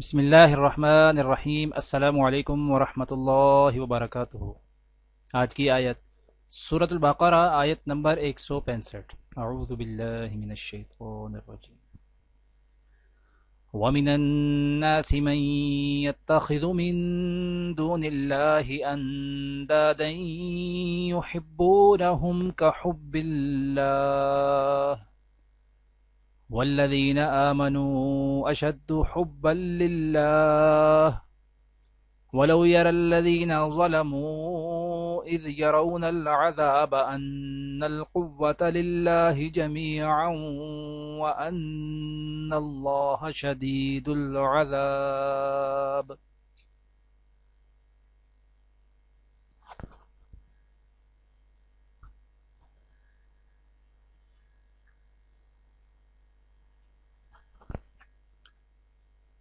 بسم اللہ الرحمن الرحیم۔ السلام علیکم ورحمۃ اللہ وبرکاتہ۔ آج کی آیت سورۃ البقرہ، آیت نمبر 165۔ اعوذ باللہ من الشیطان الرجیم۔ وَمِنَ النَّاسِ مَن يَتَّخِذُ مِن دُونِ اللَّهِ أَندَادًا يُحِبُّونَهُمْ كَحُبِّ اللَّهِ والذين آمنوا أشد حبا لله ولو يرى الذين ظلموا إذ يرون العذاب أن القوة لله جميعا وأن الله شديد العذاب۔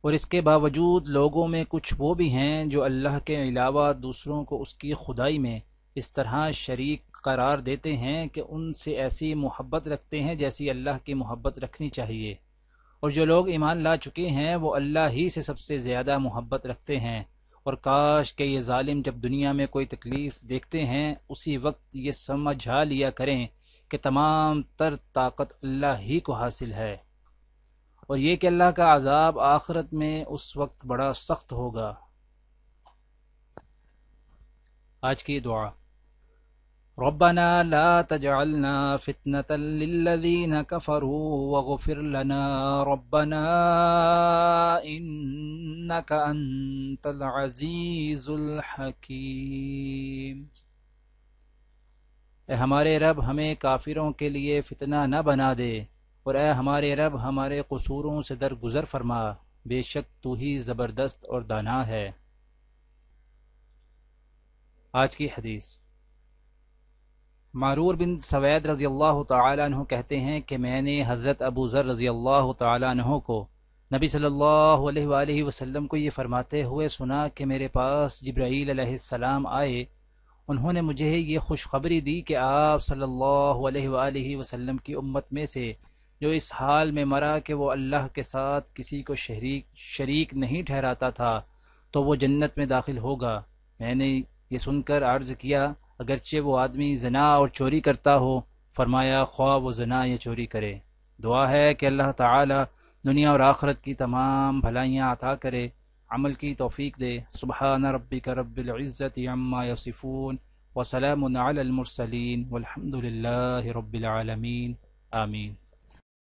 اور اس کے باوجود لوگوں میں کچھ وہ بھی ہیں جو اللہ کے علاوہ دوسروں کو اس کی خدائی میں اس طرح شریک قرار دیتے ہیں کہ ان سے ایسی محبت رکھتے ہیں جیسی اللہ کی محبت رکھنی چاہیے، اور جو لوگ ایمان لا چکے ہیں وہ اللہ ہی سے سب سے زیادہ محبت رکھتے ہیں۔ اور کاش کہ یہ ظالم جب دنیا میں کوئی تکلیف دیکھتے ہیں اسی وقت یہ سمجھا لیا کریں کہ تمام تر طاقت اللہ ہی کو حاصل ہے، اور یہ کہ اللہ کا عذاب آخرت میں اس وقت بڑا سخت ہوگا۔ آج کی دعا: ربنا لا تجعلنا فتنة للذین کفروا واغفر لنا ربنا انك انت العزیز الحکیم۔ اے ہمارے رب، ہمیں کافروں کے لیے فتنہ نہ بنا دے، اور اے ہمارے رب ہمارے قصوروں سے درگزر فرما، بے شک تو ہی زبردست اور دانا ہے۔ آج کی حدیث: معرور بن سوید رضی اللہ تعالیٰ عنہ کہتے ہیں کہ میں نے حضرت ابو ذر رضی اللہ تعالیٰ عنہ کو نبی صلی اللہ علیہ وآلہ وسلم کو یہ فرماتے ہوئے سنا کہ میرے پاس جبرائیل علیہ السلام آئے، انہوں نے مجھے یہ خوشخبری دی کہ آپ صلی اللہ علیہ وآلہ وسلم کی امت میں سے جو اس حال میں مرا کہ وہ اللہ کے ساتھ کسی کو شریک نہیں ٹھہراتا تھا تو وہ جنت میں داخل ہوگا۔ میں نے یہ سن کر عرض کیا اگرچہ وہ آدمی زنا اور چوری کرتا ہو؟ فرمایا خواہ وہ زنا یا چوری کرے۔ دعا ہے کہ اللہ تعالی دنیا اور آخرت کی تمام بھلائیاں عطا کرے، عمل کی توفیق دے۔ سبحان ربک رب العزت عما یصفون وسلام علی المرسلین والحمد للہ رب العالمین، آمین۔